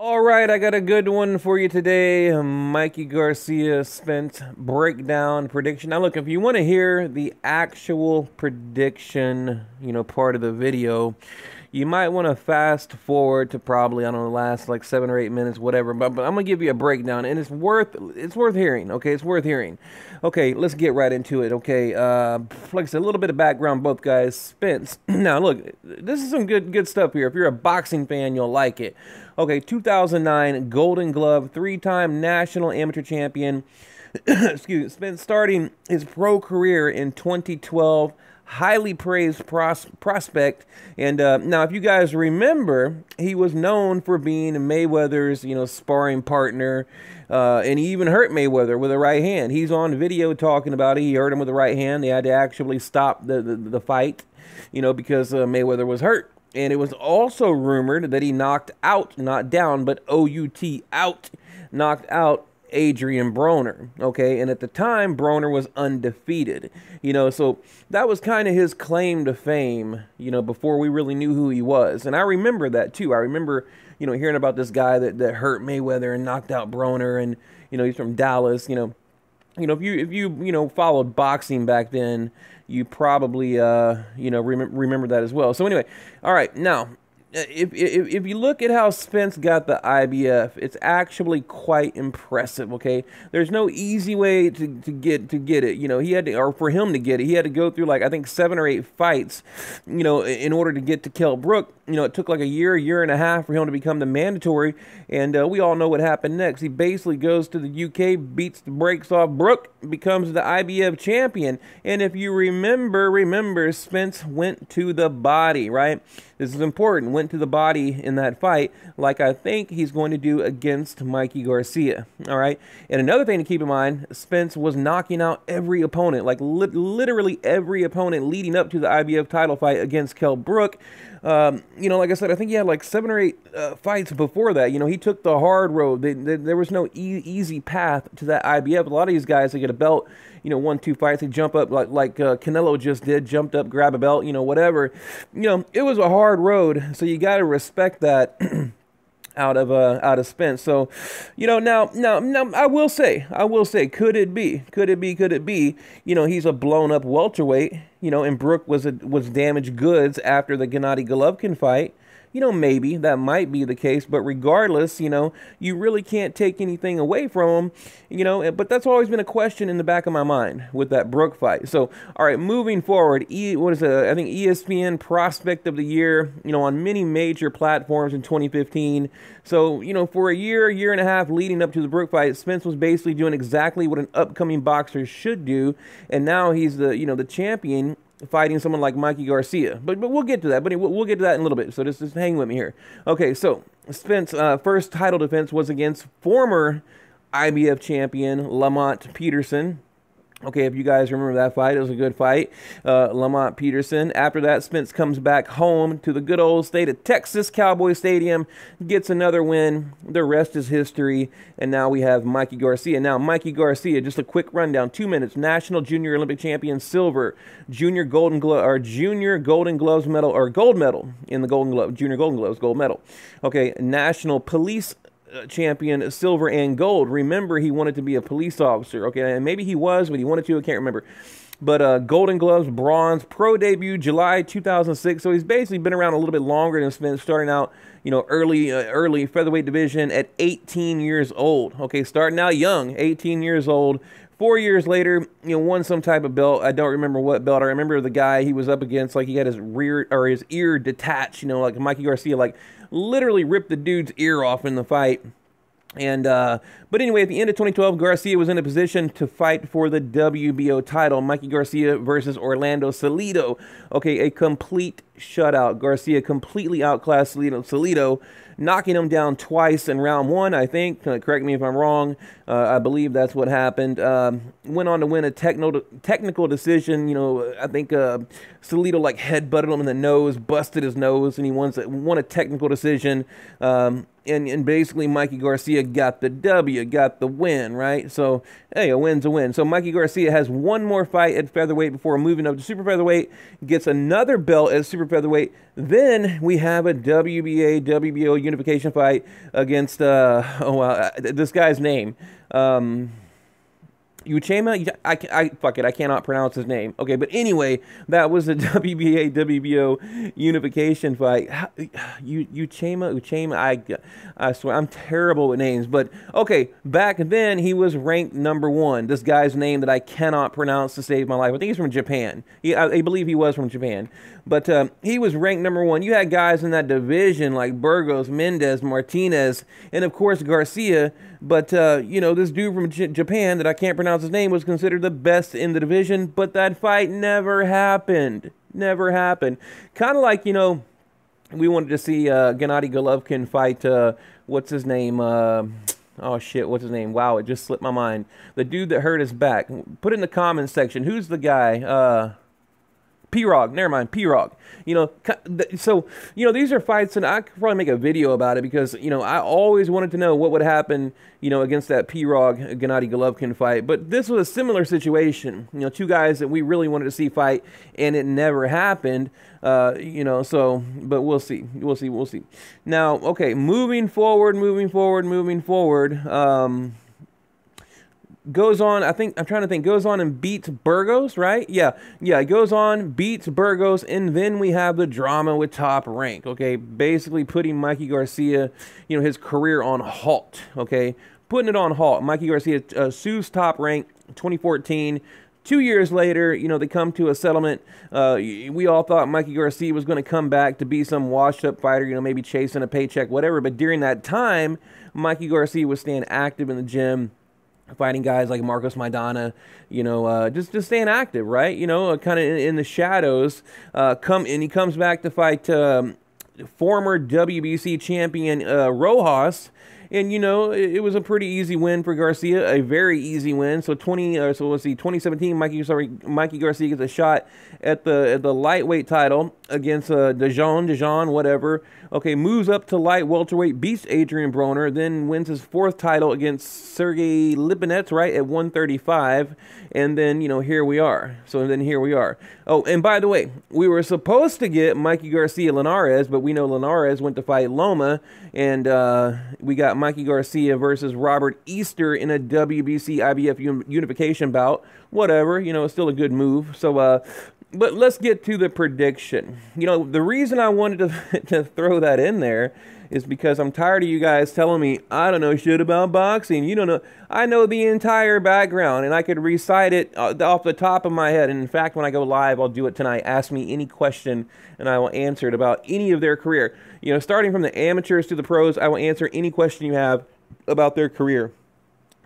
All right, I got a good one for you today. Mikey Garcia Spence breakdown prediction. Now, look, if you want to hear the actual prediction, part of the video, you might want to fast forward to probably, I don't know, the last like 7 or 8 minutes, whatever. But I'm gonna give you a breakdown, and it's worth hearing. Okay, it's worth hearing. Okay, let's get right into it. Okay, like I said, a little bit of background, both guys. Spence. Now, look, this is some good stuff here. If you're a boxing fan, you'll like it. Okay, 2009 Golden Glove, three-time national amateur champion. Excuse me, Spence starting his pro career in 2012. Highly praised prospect. And now, if you guys remember, he was known for being Mayweather's, sparring partner. And he even hurt Mayweather with a right hand. He's on video talking about it. He hurt him with the right hand. They had to actually stop the fight, because Mayweather was hurt. And it was also rumored that he knocked out, not down, but O-U-T, out, knocked out Adrian Broner, okay? And at the time, Broner was undefeated, so that was kind of his claim to fame, before we really knew who he was. And I remember that, too. I remember, hearing about this guy that hurt Mayweather and knocked out Broner, and, he's from Dallas, if you followed boxing back then, you probably remember that as well. So anyway, all right, now if you look at how Spence got the IBF, it's actually quite impressive. Okay, there's no easy way to get it. He had to, or for him to get it, he had to go through like I think 7 or 8 fights, in order to get to Kell Brook. It took like a year and a half for him to become the mandatory, and we all know what happened next. He basically goes to the UK, beats the brakes off Brook, becomes the IBF champion. And if you remember, Spence went to the body, right? This is important. Went to the body in that fight, like I think he's going to do against Mikey Garcia. All right. And another thing to keep in mind, Spence was knocking out every opponent, like literally every opponent leading up to the IBF title fight against Kell Brook. Like I said, I think he had like 7 or 8 fights before that. He took the hard road. There was no easy path to that IBF. A lot of these guys, they get a belt, 1-2 fights, they jump up like Canelo just did, jumped up, grab a belt, whatever. It was a hard road, so you got to respect that. out of Spence. So, now I will say, could it be, he's a blown up welterweight, and Brook was damaged goods after the Gennady Golovkin fight. Maybe that might be the case, but regardless, you really can't take anything away from him, but that's always been a question in the back of my mind with that Brook fight. So, all right, moving forward, I think ESPN Prospect of the Year, on many major platforms in 2015. So, for a year and a half leading up to the Brook fight, Spence was basically doing exactly what an upcoming boxer should do, and now he's the champion, fighting someone like Mikey Garcia. But we'll get to that. But we'll get to that in a little bit. So just hang with me here. Okay, so Spence' first title defense was against former IBF champion Lamont Peterson. Okay, if you guys remember that fight, it was a good fight. Lamont Peterson. After that, Spence comes back home to the good old state of Texas, Cowboy Stadium, gets another win. The rest is history. And now we have Mikey Garcia. Now, Mikey Garcia, just a quick rundown, 2 minutes. National Junior Olympic champion, silver. Junior Golden Gloves medal, or gold medal in the Golden Glove. Junior Golden Gloves, gold medal. Okay, National Police champion, silver and gold. Remember, he wanted to be a police officer. Okay, and maybe he was, but he wanted to. I can't remember. But Golden Gloves, bronze, pro debut July 2006. So he's basically been around a little bit longer than Spence, starting out, early featherweight division at 18 years old. Okay, starting out young, 18 years old. 4 years later, won some type of belt. I don't remember what belt. I remember the guy he was up against, like he had his his ear detached, like Mikey Garcia, like literally ripped the dude's ear off in the fight. And but anyway, at the end of 2012, Garcia was in a position to fight for the WBO title. Mikey Garcia versus Orlando Salido. Okay, a complete shutout. Garcia completely outclassed Salido, knocking him down twice in round 1, I think. Correct me if I'm wrong. I believe that's what happened. Went on to win a technical decision. I think Salido like headbutted him in the nose, busted his nose, and he won a technical decision. And basically Mikey Garcia got the W, got the win, right? So, hey, a win's a win. So Mikey Garcia has one more fight at featherweight before moving up to super featherweight, gets another belt at super featherweight. Then we have a WBA, WBO unification fight against this guy's name. Uchema? Fuck it, I cannot pronounce his name. Okay, but anyway, that was a WBA, WBO unification fight. Uchema, I swear, I'm terrible with names. But, okay, back then, he was ranked #1. This guy's name that I cannot pronounce to save my life. I think he's from Japan. I believe he was from Japan. But he was ranked #1. You had guys in that division like Burgos, Mendez, Martinez, and, of course, Garcia. But, you know, this dude from Japan that I can't pronounce his name was considered the best in the division, but that fight never happened. Never happened. Kind of like, you know, we wanted to see Gennady Golovkin fight, what's his name? Oh, shit, what's his name? Wow, it just slipped my mind. The dude that hurt his back. Put it in the comments section. Who's the guy? P-Rog, never mind, P-Rog. You know, so, you know, these are fights, and I could probably make a video about it because, you know, I always wanted to know what would happen, you know, against that P-Rog Gennady Golovkin fight. But this was a similar situation. You know, two guys that we really wanted to see fight, and it never happened. You know, so, but we'll see. We'll see. Now, okay, moving forward. Goes on, I'm trying to think, goes on and beats Burgos, right? Yeah, goes on, beats Burgos, and then we have the drama with Top Rank, okay? Basically putting Mikey Garcia, you know, his career on halt, okay? Putting it on halt. Mikey Garcia sues Top Rank 2014. 2 years later, you know, they come to a settlement. We all thought Mikey Garcia was going to come back to be some washed-up fighter, you know, maybe chasing a paycheck, whatever. But during that time, Mikey Garcia was staying active in the gym, fighting guys like Marcos Maidana, you know, just staying active, right? You know, kind of in the shadows. And he comes back to fight former WBC champion Rojas. And, you know, it was a pretty easy win for Garcia, a very easy win. So 2017, Mikey Garcia gets a shot at the lightweight title against Dijon, whatever. Okay, moves up to light welterweight, beats Adrian Broner, then wins his 4th title against Sergey Lipinets, right, at 135. And then, you know, here we are. Oh, and by the way, we were supposed to get Mikey Garcia Linares, but we know Linares went to fight Loma, and we got Mikey Garcia versus Robert Easter in a WBC IBF unification bout. Whatever, you know, it's still a good move. So, but let's get to the prediction. You know, the reason I wanted to throw that in there is because I'm tired of you guys telling me I don't know shit about boxing. You don't know. I know the entire background, and I could recite it off the top of my head. And in fact, when I go live, I'll do it tonight. Ask me any question, and I will answer it about any of their career. You know, starting from the amateurs to the pros, I will answer any question you have about their career.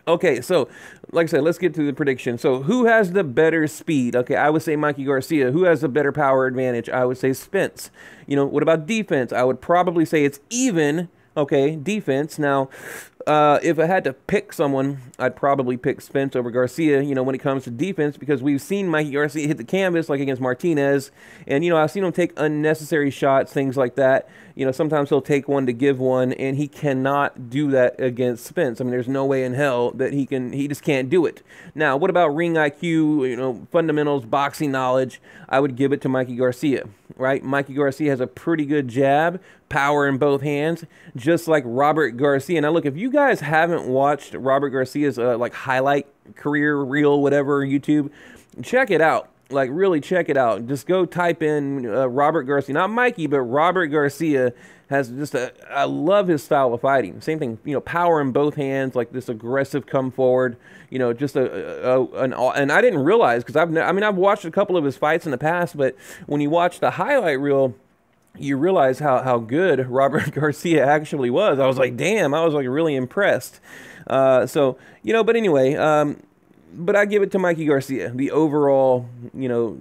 Okay, so, like I said, let's get to the prediction. So, who has the better speed? Okay, I would say Mikey Garcia. Who has the better power advantage? I would say Spence. You know, what about defense? I would probably say it's even. Okay, defense. Now, if I had to pick someone, I'd probably pick Spence over Garcia, you know, when it comes to defense, because we've seen Mikey Garcia hit the canvas, like against Martinez, and, you know, I've seen him take unnecessary shots, things like that. You know, sometimes he'll take one to give one, and he cannot do that against Spence. I mean, there's no way in hell that he just can't do it. Now, what about ring IQ, you know, fundamentals, boxing knowledge? I would give it to Mikey Garcia, right? Mikey Garcia has a pretty good jab, power in both hands, just like Robert Garcia. Now, look, if you guys haven't watched Robert Garcia's, like, highlight career reel, whatever, YouTube, check it out. Like, really check it out. Just go type in Robert Garcia. Not Mikey, but Robert Garcia has just I love his style of fighting. Same thing, you know, power in both hands, like this aggressive come forward. You know, just and I didn't realize, because I've watched a couple of his fights in the past, but when you watch the highlight reel, you realize how good Robert Garcia actually was. I was like, damn, I was like really impressed. So, you know, but anyway, but I give it to Mikey Garcia. The overall, you know,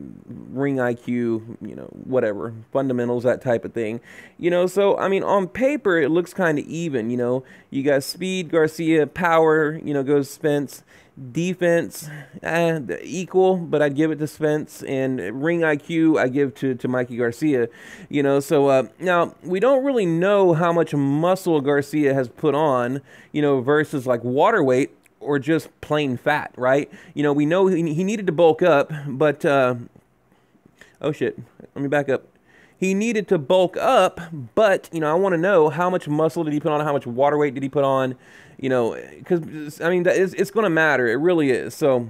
ring IQ, you know, whatever, fundamentals, that type of thing. You know, so, I mean, on paper, it looks kind of even, you know. You got speed, Garcia, power, you know, goes Spence. Defense, equal, but I'd give it to Spence. And ring IQ, I give to Mikey Garcia. You know, so now we don't really know how much muscle Garcia has put on, you know, versus like water weight or just plain fat, right? You know, we know he needed to bulk up, but oh shit, let me back up. he needed to bulk up, but, you know, I want to know how much muscle did he put on, how much water weight did he put on, you know, because, I mean, it's going to matter. It really is. So,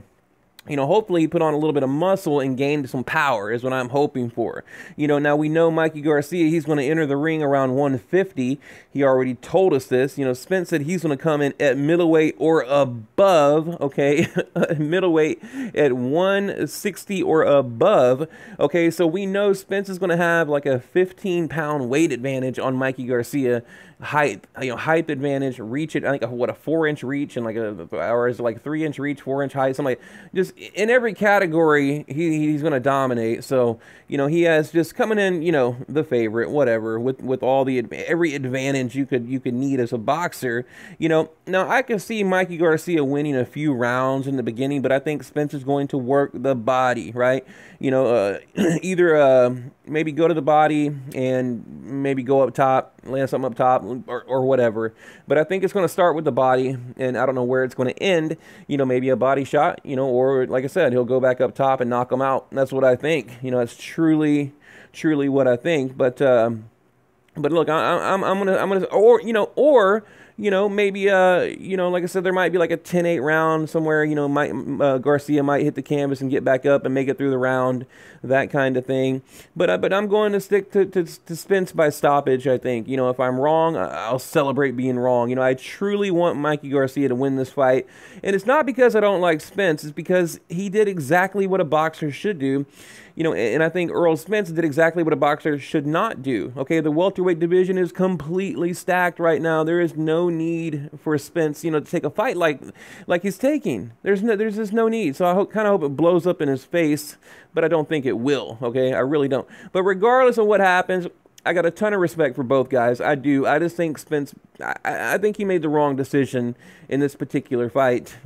you know, hopefully he put on a little bit of muscle and gained some power is what I'm hoping for. You know, now we know Mikey Garcia, he's going to enter the ring around 150. He already told us this. You know, Spence said he's going to come in at middleweight or above, okay? Middleweight at 160 or above, okay? So we know Spence is going to have like a 15-pound weight advantage on Mikey Garcia. Height, you know, height advantage, reach it. I think what, a 4-inch reach and like or is it like 3-inch reach, 4-inch height, something like. Just in every category, he's going to dominate. So, you know, he has just coming in, you know, the favorite, whatever, with all the every advantage you could need as a boxer. You know, now I can see Mikey Garcia winning a few rounds in the beginning, but I think Spence is going to work the body, right? You know, either maybe go to the body and maybe go up top, land something up top, or whatever. But I think it's going to start with the body, and I don't know where it's going to end. You know, maybe a body shot, you know, or like I said, he'll go back up top and knock him out. That's what I think. You know, it's truly what I think. But look, I'm gonna, you know, maybe, you know, like I said, there might be like a 10-8 round somewhere, you know, Garcia might hit the canvas and get back up and make it through the round, that kind of thing. But I'm going to stick to Spence by stoppage, I think. You know, if I'm wrong, I'll celebrate being wrong. You know, I truly want Mikey Garcia to win this fight. And it's not because I don't like Spence, it's because he did exactly what a boxer should do. You know, and I think Errol Spence did exactly what a boxer should not do. Okay, the welterweight division is completely stacked right now. There is no need for Spence, you know, to take a fight like he's taking. There's just no need. So I kind of hope it blows up in his face, but I don't think it will. Okay, I really don't. But regardless of what happens, I got a ton of respect for both guys. I do. I just think Spence, I think he made the wrong decision in this particular fight.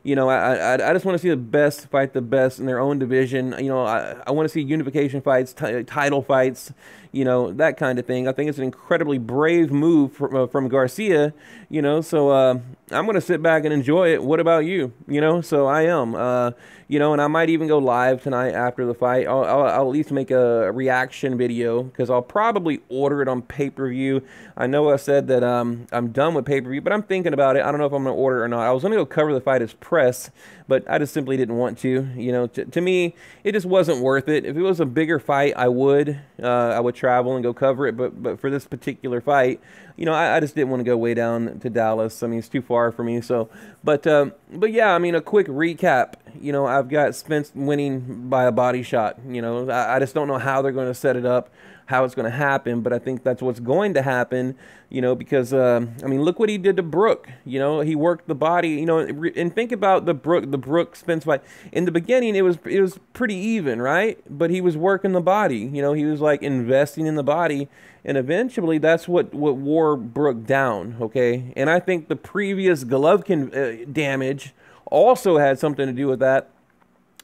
You know, I just want to see the best fight the best in their own division. You know, I want to see unification fights, title fights, you know, that kind of thing. I think it's an incredibly brave move from Garcia, you know, so I'm going to sit back and enjoy it. What about you? You know, so I am, you know, and I might even go live tonight after the fight. I'll at least make a reaction video because I'll probably order it on pay-per-view. I know I said that I'm done with pay-per-view, but I'm thinking about it. I don't know if I'm going to order it or not. I was going to go cover the fight as press, but I just simply didn't want to. You know, to me, it just wasn't worth it. If it was a bigger fight, I would travel and go cover it. But for this particular fight, you know, I just didn't want to go way down to Dallas. I mean, it's too far for me. So, but yeah, I mean, a quick recap. You know, I've got Spence winning by a body shot. You know, I just don't know how they're going to set it up, how it's going to happen, but I think that's what's going to happen, you know, because, I mean, look what he did to Brook. You know, he worked the body, you know, and think about the Brook Spence fight. In the beginning, it was pretty even, right? But he was working the body, you know, he was like investing in the body, and eventually that's what wore Brook down, okay? And I think the previous Golovkin damage also had something to do with that.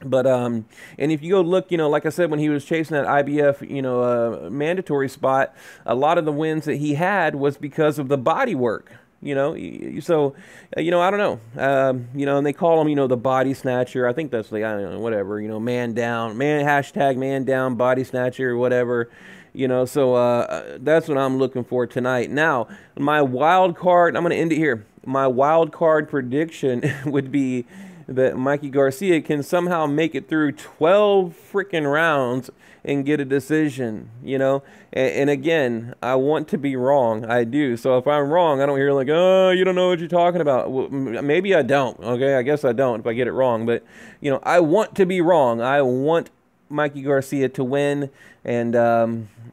But and if you go look, you know, like I said, when he was chasing that IBF, you know, mandatory spot, a lot of the wins that he had was because of the body work. You know, so you know, I don't know, you know, and they call him, you know, the body snatcher. I think that's like, I don't know, whatever, you know, man down, hashtag man down, body snatcher, whatever. You know, so that's what I'm looking for tonight. Now, my wild card, I'm going to end it here. My wild card prediction would be that Mikey Garcia can somehow make it through 12 freaking rounds and get a decision, you know? And again, I want to be wrong. I do. So if I'm wrong, I don't hear like, oh, you don't know what you're talking about. Well, maybe I don't, okay? I guess I don't if I get it wrong. But, you know, I want to be wrong. I want Mikey Garcia to win. And,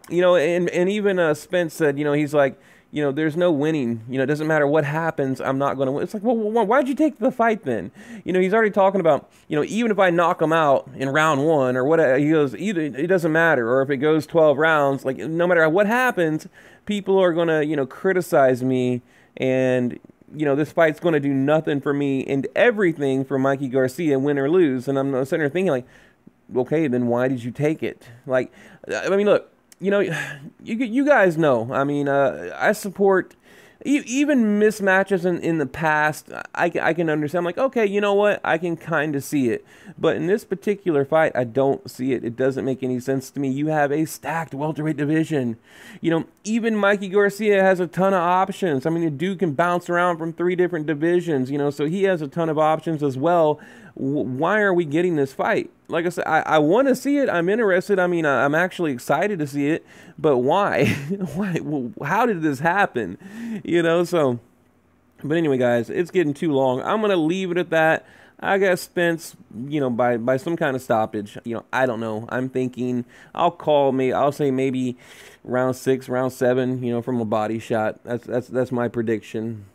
you know, and even Spence said, you know, he's like, you know, there's no winning. You know, it doesn't matter what happens, I'm not going to win. It's like, well, why'd you take the fight then? You know, he's already talking about, you know, even if I knock him out in round 1 or whatever, he goes, either it doesn't matter. Or if it goes 12 rounds, like, no matter what happens, people are going to, you know, criticize me. And, you know, this fight's going to do nothing for me and everything for Mikey Garcia, win or lose. And I'm sitting there thinking, like, okay, then why did you take it? Like, I mean, look. You know, you guys know. I mean, I support even mismatches in the past, I can understand. I'm like, okay, you know what? I can kind of see it. But in this particular fight, I don't see it. It doesn't make any sense to me. You have a stacked welterweight division. Even Mikey Garcia has a ton of options. I mean, the dude can bounce around from 3 different divisions, so he has a ton of options as well. Why are we getting this fight? Like I said, I want to see it. I'm interested. I mean, I'm actually excited to see it. But why? Why? How did this happen? So. But anyway, guys, it's getting too long. I'm gonna leave it at that. I got Spence, by some kind of stoppage. I don't know. I'm thinking I'll say maybe round 6, round 7, from a body shot. That's my prediction.